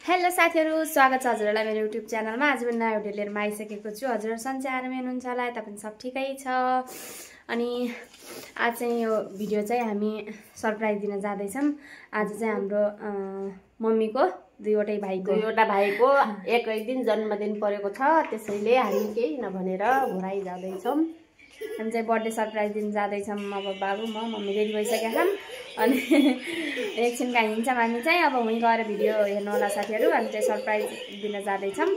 Hello साथीहरु, स्वागत छ हजुरहरुलाई मेरो युट्युब च्यानलमा। आज पनि नयाँ भिडियो लिएर आइसकेको छु। हजुरहरु सन्चै आरामै हुनुहुन्छ होला, यता पनि सब ठिकै छ। अनि आज चाहिँ यो भिडियो चाहिँ हामी सरप्राइज दिन जाँदै छौं। आज चाहिँ हाम्रो मम्मीको दुईवटा भाइको एकै दिन जन्मदिन परेको छ। त्यसैले हामी केही नभनेर घुराइ जाँदै छौं। हामी चाहिँ बर्थडे सरप्राइज दिन जाँदै छौं। अब बाबु मम्मी रेडी भइसकेका छन् अनि एकछिन कहाँ हिँड्छौँ हामी चाहिँ। अब वहीँ गएर भिडियो हेर्नु होला साथीहरु। हामी चाहिँ सरप्राइज दिन जाँदै छौं।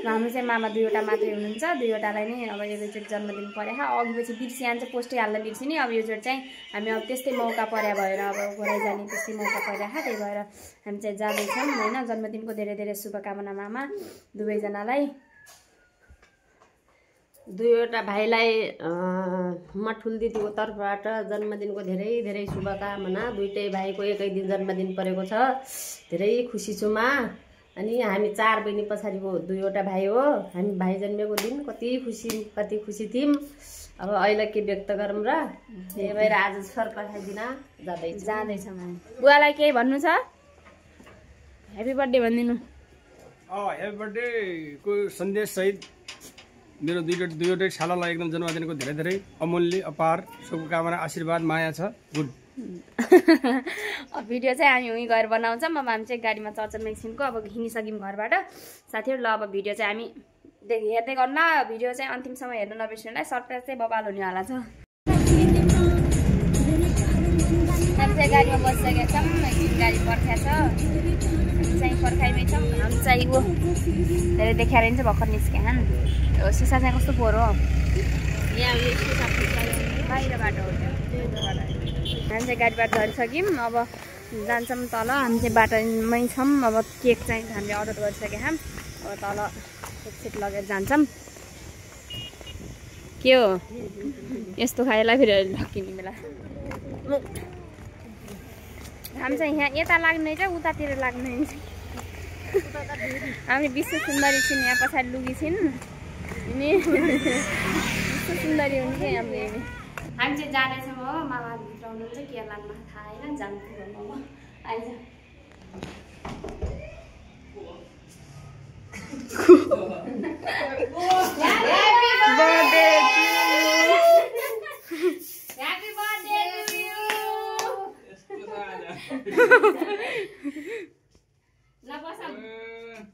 हाम्रो चाहिँ मामा दुईवटा मात्रै हुनुहुन्छ। दुईवटालाई नै अब एकैचोटि जन्मदिन परेछ। अघिपछि बिर्सिहाल्छ, चाहिँ पोस्टै हाल्न बिर्सिने। अब योचोटि चाहिँ हामी अब त्यस्तै मौका पर्या भएर अब घुराइ जाने त्यस्तै मौका परिरहेछ। त्यही भएर हामी चाहिँ जाँदै छौं हैन। जन्मदिनको धेरै धेरै शुभकामना मामा दुवैजनालाई। दुईवटा भाइलाई म ठुल दिदीको तर्फबाट जन्मदिनको धेरै धेरै शुभकामना। दुईटै भाइको एकै दिन जन्मदिन परेको छ। धेरै खुसी छु म। अनि हामी चार बहिनी पछाडिको दुईवटा भाइ हो। हामी भाइ जन्मेको दिन कति खुसी थियौं। अब अहिले के व्यक्त गरौँ र, त्यही भएर आज सरप्राइज दिन जाँदैछौँ हामी। बुवालाई केही भन्नु छ? ह्यापी बर्थडे भनिदिनु। ह्यापी बर्थडे को सन्देश सहित मेरो दुईवटै सालालाई एकदम जन्मदिनको धेरै धेरै अमूल्य अपार शुभकामना, आशीर्वाद, माया छ। गुड। भिडियो चाहिँ हामी उहीँ गएर बनाउँछौँ। अब हामी चाहिँ गाडीमा चढ्छौँ एकछिनको। अब हिँडिसक्यौँ घरबाट साथीहरु। ल अब भिडियो चाहिँ हामी हेर्दै गर्नु। भिडियो चाहिँ अन्तिमसम्म हेर्नु नबिर्सिनुलाई। सरप्राइज चाहिँ बबाल हुनेवाला छ। हामी चाहिँ गाडीमा बसिसकेका छौँ। एकछिन गाडी पर्खाएको छ। चाहिँ पर्खाइमै छौँ। हामी चाहिँ ऊ धेरै देखाएर चाहिँ भर्खर निस्क्यान। सिसा चाहिँ कस्तो फोहोर हो यहाँ, बाहिरबाट हो त्यो। हामी चाहिँ गाडीबाट झरिसक्यौँ। अब जान्छौँ तल। हामी चाहिँ बाटोमै छौँ। अब केक चाहिँ हामीले अर्डर गरिसकेका छौँ। अब तल एकछिन लगेर जान्छौँ। के हो यस्तो खाएला फेरि ढक्किने बेला। हामी चाहिँ यहाँ यता लाग्ने चाहिँ उतातिर लाग्ने हामी विश्व सुन्दरी छिन्। यहाँ पछाडि लुगी छिन् नि विश्व सुन्दरी हुन् कि हामीले। हामी चाहिँ जाँदैछौँ हो। मामा भित्र हुनुहुन्छ, के लाग्न थाहा होइन। जान्छु आइज।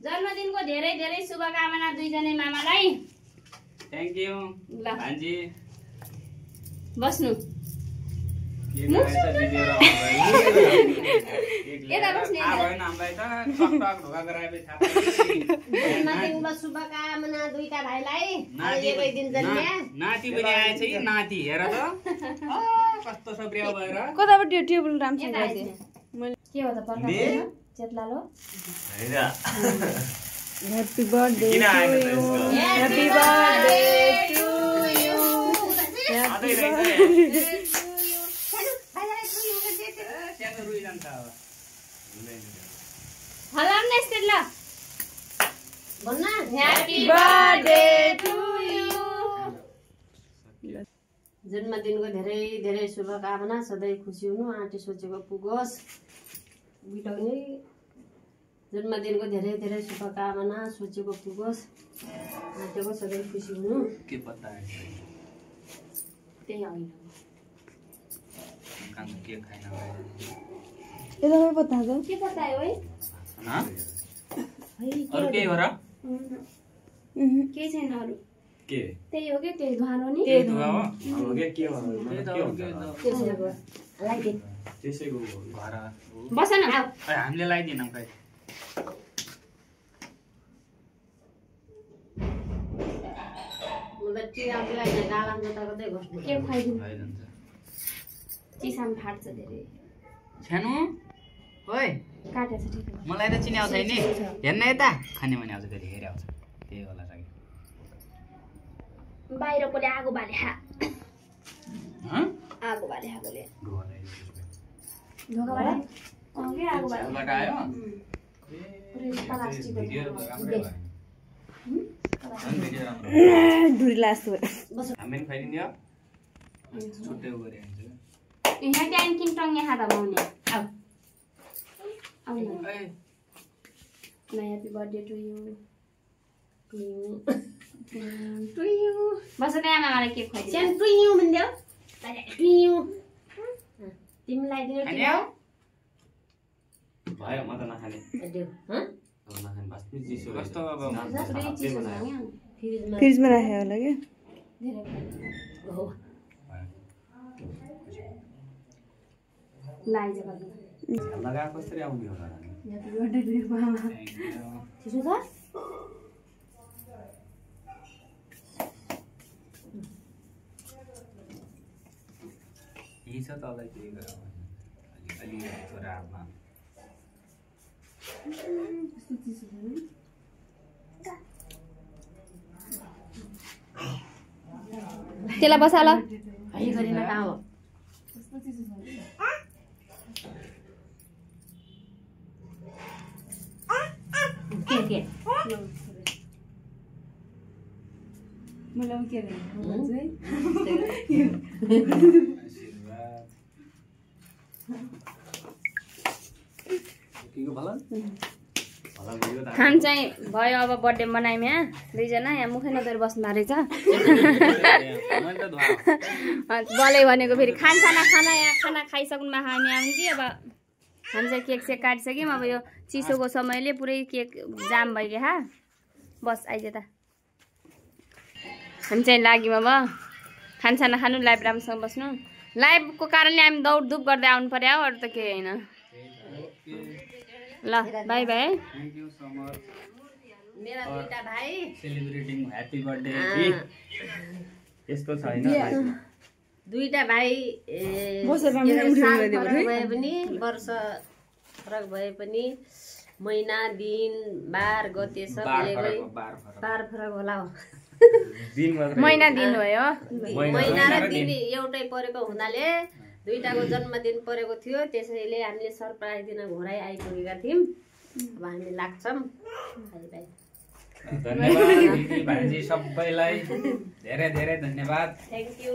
जन्मदिनको धेरै धेरै शुभकामना दुईजनै मामालाई। Thank you भान्जी। बस्नु जन्मदिनको शुभकामना दुईटा भाइलाई। एकै दिन जन्मे नाति पनि आएछ कि नाति हेर त कस्तो छ ब्रेउ भएर। कताबाट यो टेबल राम्रो के हो त पर्दा चेतलाल हो। Happy birthday to you, happy birthday to you, happy birthday. हलाम न यस्तै ल भन्न। Happy birthday to you. जन्मदिनको धेरै धेरै शुभकामना। सधैँ खुसी हुनु, आँटी सोचेको पुगोस्। बिटाउने जन्मदिनको धेरै धेरै शुभकामना, सोचेको पुगोस्, आँटेको सधैँ खुसी हुनु। के पत्ता त्यही होइन के खाइन एकदमै पत्ता हो। के पत्ता हो है? अरु के हो र? केही छैन अरु। के त्यही हो के त्यही धुवा हो नि। त्यही धुवा हो के के हो? त्यसैको घर बस न। हामीले लगाइदिनौँ खै। के खाइदिनु? चिसाम फाट्छ धेरै। छ्यानु ओइ काटेछ ठिक हो। मलाई त चिन्याउ छैन नि। हेर्न यता खाने भने आउँछ फेरि हेरि आउँछ। त्यही होला सके बाहिर कोले आगो बाले खा। आगो बाले खाले ढोकाबाट के आगो बाले लगायो। प्लास्टिक भिडियो राम्रै भयो। धुरी लास्तो हामी पनि खाइदिन्थ्यो। छुट्टै गरे हुन्छ। यहाँ टाइम किन टङ्गे खाँदा माउने। आउ आउ ह्यापी बर्थडे टु यु बस त्यहाँ आमालाई केक खुवाइदिनु तिमीलाई दिनु भयो म त नखाने नखाने बस्नु चिसो कस्तो अब फ्रिजमा राखे होला के लगा कसरी आउने होला यही छ तँलाई के अलि छोरा हातमा त्यसलाई बसा ल कहाँ हो के मलाई के खान चाहिँ भयो अब बर्थडे मनायौँ यहाँ दुईजना यहाँ मुखै नदेर बस्नु रहेछ बलै भनेको फेरि खानसाना खाना यहाँ खाना खाइसक्नुमा हामी आउँ कि अब हामी चाहिँ केक सेक काटिसक्यौँ अब यो चिसोको समयले पुरै केक जाम भइगयो हा बस आइज त हामी चाहिँ लाग्यौँ अब खानसाना खानु लाइभ राम्रोसँग बस्नु लाइभको कारणले हामी दौडधुप गर्दै आउनु पर्यो अरू त केही होइन ल by by thank you so much मेरा दुईटा भाइ सेलिब्रेटिङ ह्यापी बर्थडे यस्तो छैन दुईटा भाइ भए पनि वर्ष फरक भए पनि महिना दिन बार गते सब बार फरक होला हो महिना दिन भयो महिना र दिन एउटै परेको हुनाले दुईटाको जन्मदिन परेको थियो त्यसैले हामीले सरप्राइज दिन घोराइ आइपुगेका थियौँ अब हामी लाग्छौँ धन्यवाद दिदी भान्जी सबैलाई धेरै धेरै धन्यवाद थ्याङ्क यू